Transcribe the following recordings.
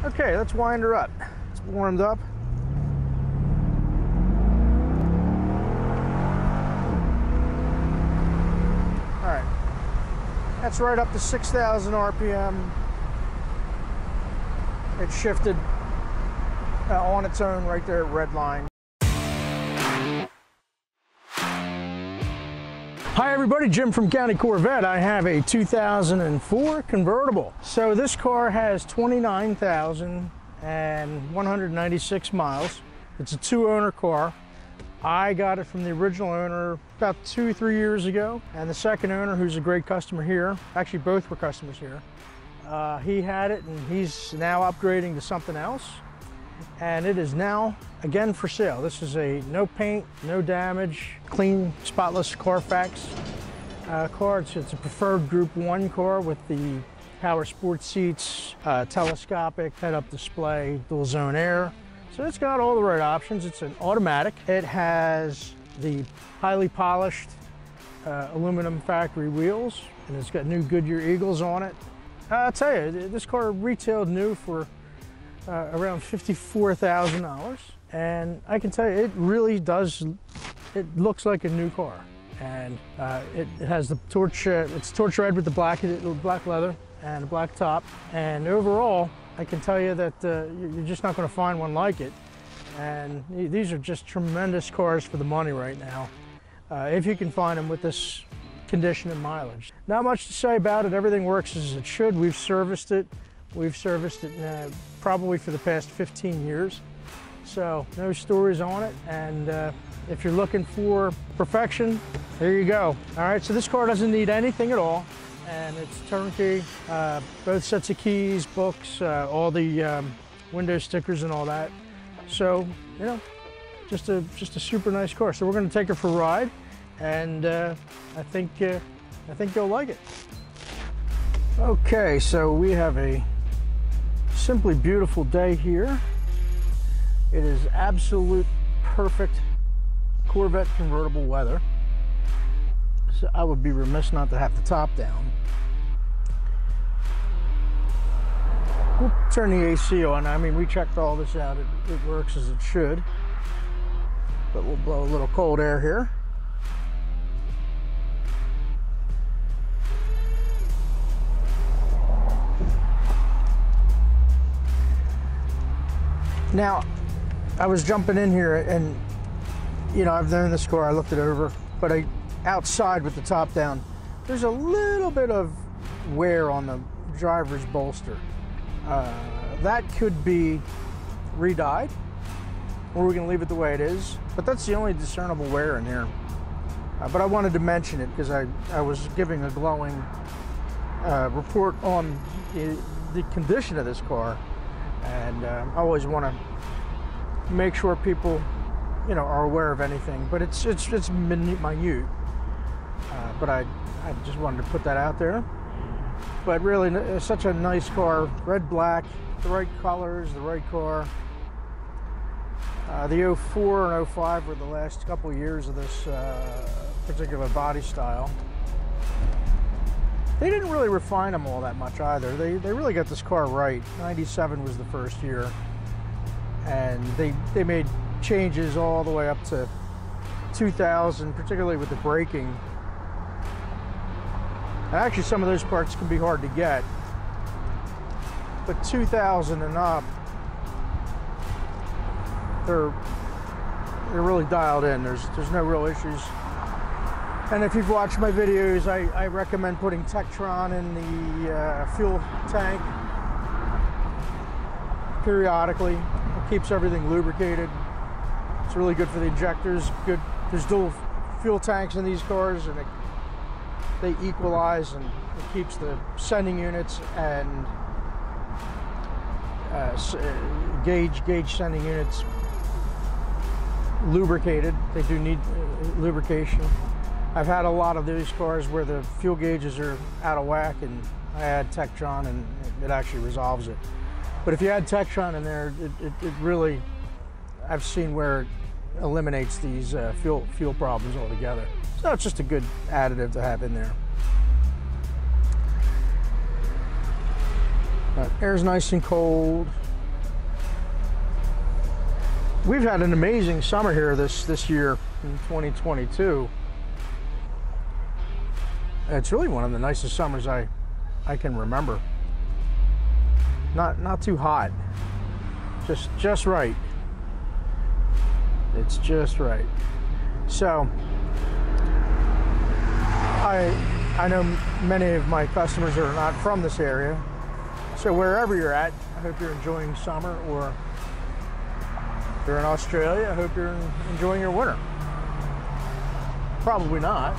Okay, let's wind her up. It's warmed up. All right, that's right up to 6,000 RPM. It shifted on its own right there at red line. Hi everybody, Jim from County Corvette. I have a 2004 convertible. So this car has 29,196 miles. It's a two-owner car. I got it from the original owner about 2-3 years ago, and the second owner, who's a great customer here, actually both were customers here, he had it and he's now upgrading to something else, and it is now again for sale. This is a no paint, no damage, clean, spotless Carfax car. It's a preferred Group 1 car with the power sport seats, telescopic head-up display, dual zone air. So it's got all the right options. It's an automatic. It has the highly polished aluminum factory wheels, and it's got new Goodyear Eagles on it. I'll tell you, this car retailed new for around $54,000, and I can tell you, it really does, it looks like a new car. And it has the torch, it's torch red with the black leather and a black top. And overall, I can tell you that you're just not going to find one like it. And these are just tremendous cars for the money right now, if you can find them with this condition and mileage. Not much to say about it. Everything works as it should. We've serviced it. We've serviced it probably for the past 15 years. So no stories on it. And if you're looking for perfection, there you go. All right, so this car doesn't need anything at all, and it's turnkey. Both sets of keys, books, all the window stickers and all that. So, you know, just a super nice car. So we're going to take her for a ride, and I think you'll like it. Okay, so we have a simply beautiful day here. It is absolute perfect Corvette convertible weather. So I would be remiss not to have the top down. We'll turn the AC on. I mean, we checked all this out. It works as it should. But we'll blow a little cold air here. Now, I was jumping in here and, you know, I've known this car, I looked it over, but outside with the top down, there's a little bit of wear on the driver's bolster. That could be re-dyed, or we can leave it the way it is, but that's the only discernible wear in here. But I wanted to mention it because I was giving a glowing report on the condition of this car, and I always want to make sure people, you know, are aware of anything, but it's minute. But I just wanted to put that out there. But really, it's such a nice car. Red, black, the right colors, the right car. The 04 and 05 were the last couple of years of this particular body style. They didn't really refine them all that much either. They really got this car right. 97 was the first year. And they made changes all the way up to 2000, particularly with the braking. And actually, some of those parts can be hard to get. But 2000 and up, they're really dialed in. There's no real issues. And if you've watched my videos, I recommend putting Tektron in the fuel tank periodically. It keeps everything lubricated. It's really good for the injectors. Good. There's dual fuel tanks in these cars, and they equalize, and it keeps the sending units and gauge sending units lubricated. They do need lubrication. I've had a lot of these cars where the fuel gauges are out of whack, and I add Tektron and it actually resolves it. But if you add Tektron in there, it really, I've seen where it eliminates these fuel problems altogether. So it's just a good additive to have in there. Air's nice and cold. We've had an amazing summer here this year in 2022. It's really one of the nicest summers I can remember. Not too hot, just right. It's just right. So I know many of my customers are not from this area. So wherever you're at, I hope you're enjoying summer, or if you're in Australia, I hope you're enjoying your winter. Probably not.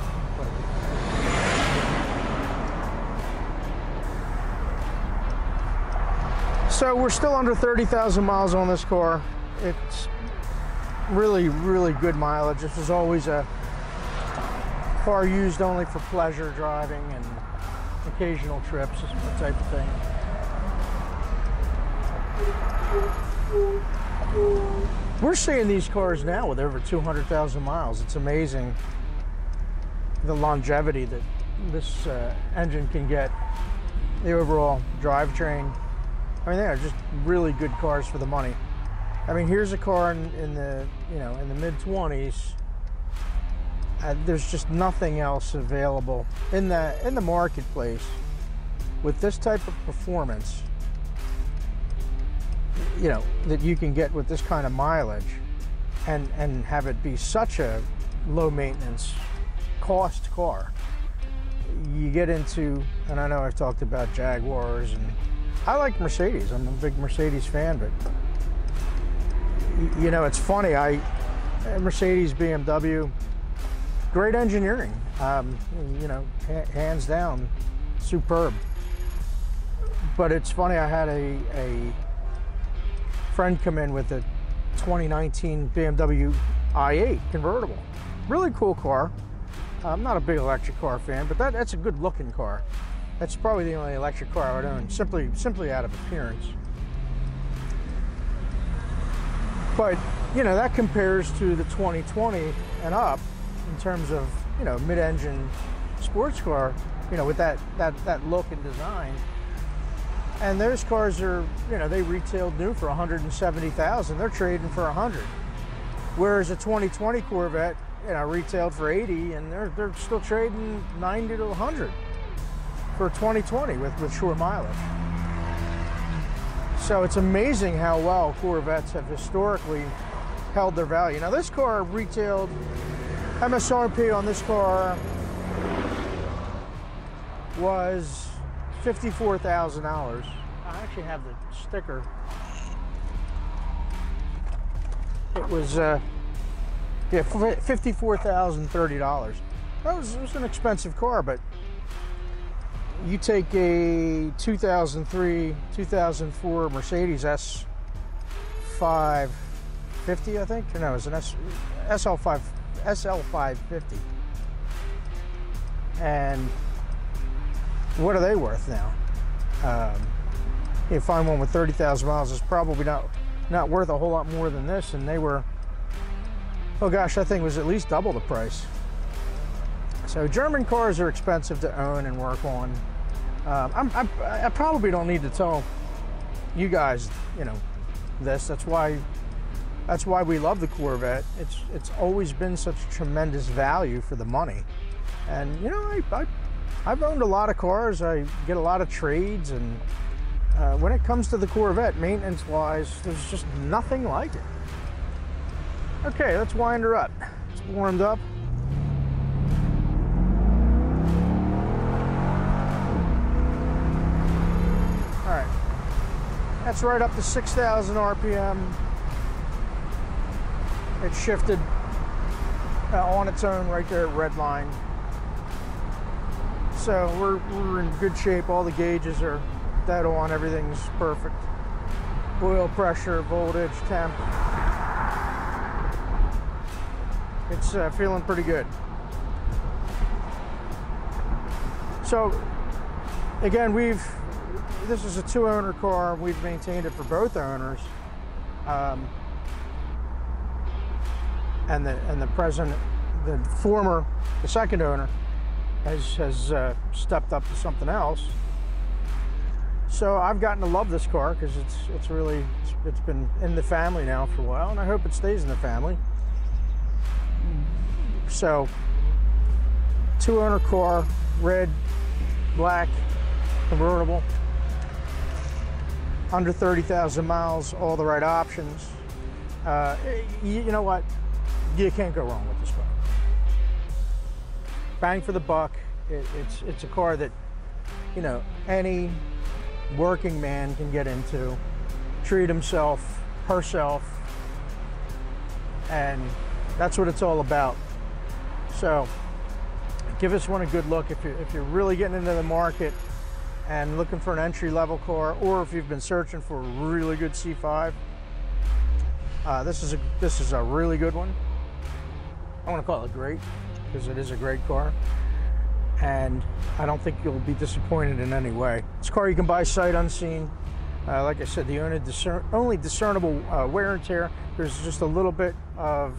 So we're still under 30,000 miles on this car. It's really, really good mileage. This was always a car used only for pleasure driving and occasional trips, that type of thing. We're seeing these cars now with over 200,000 miles. It's amazing the longevity that this engine can get, the overall drivetrain. I mean, they are just really good cars for the money. I mean, here's a car in the mid-20s. There's just nothing else available in the marketplace with this type of performance, that you can get with this kind of mileage, and have it be such a low maintenance cost car. You get into, and I know I've talked about Jaguars, and I like Mercedes. I'm a big Mercedes fan, but it's funny. Mercedes, BMW, great engineering. Hands down, superb. But it's funny. I had a friend come in with a 2019 BMW i8 convertible. Really cool car. I'm not a big electric car fan, but that's a good looking car. That's probably the only electric car I would own, simply out of appearance. But that compares to the 2020 and up in terms of mid-engine sports car, with that look and design. And those cars are, they retailed new for $170,000. They're trading for $100,000. Whereas a 2020 Corvette, retailed for $80,000, and they're still trading $90,000 to $100,000 for 2020 with short mileage. So it's amazing how well Corvettes have historically held their value. Now this car retailed, MSRP on this car was $54,000. I actually have the sticker. It was $54,030. It was an expensive car, but you take a 2003, 2004 Mercedes S550, I think, or no, it was an SL550, and what are they worth now? You find one with 30,000 miles is probably not worth a whole lot more than this, and they were, oh gosh, I think it was at least double the price. So German cars are expensive to own and work on. I probably don't need to tell you guys, this. That's why we love the Corvette. It's always been such tremendous value for the money. And I've owned a lot of cars. I get a lot of trades, and when it comes to the Corvette, maintenance-wise, there's just nothing like it. Okay, let's wind her up. It's warmed up. All right, that's right up to 6,000 RPM. It shifted on its own right there at red line. So we're in good shape. All the gauges are dead on. Everything's perfect. Oil pressure, voltage, temp. It's feeling pretty good. So again, this is a 2-owner car. We've maintained it for both owners. And the second owner has stepped up to something else. So I've gotten to love this car because it's been in the family now for a while, and I hope it stays in the family. So 2-owner car, red, black, convertible, under 30,000 miles, all the right options. You know what? You can't go wrong with this car. Bang for the buck. It's a car that, you know, any working man can get into, treat himself, herself, and that's what it's all about. So give this one a good look if you're really getting into the market and looking for an entry-level car, or if you've been searching for a really good C5. This is a really good one. I want to call it great because it is a great car, and I don't think you'll be disappointed in any way. It's a car you can buy sight unseen. Like I said, the only discernible wear and tear. There's just a little bit of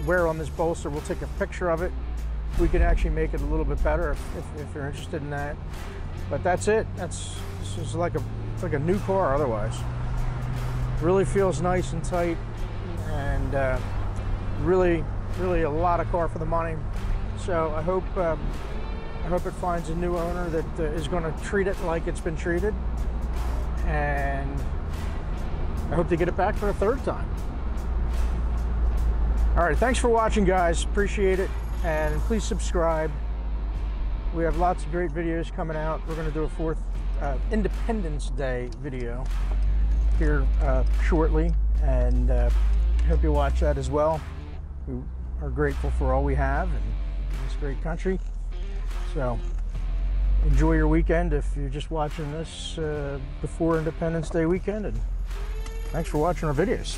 wear on this bolster. We'll take a picture of it. We can actually make it a little bit better if you're interested in that. But that's it. This is like a new car otherwise. Really feels nice and tight, and really a lot of car for the money. So I hope it finds a new owner that is going to treat it like it's been treated, and I hope to get it back for a third time. All right, thanks for watching, guys. Appreciate it, and please subscribe. We have lots of great videos coming out. We're going to do a 4th Independence Day video here shortly, and hope you watch that as well. We are grateful for all we have in this great country. So enjoy your weekend if you're just watching this before Independence Day weekend, and thanks for watching our videos.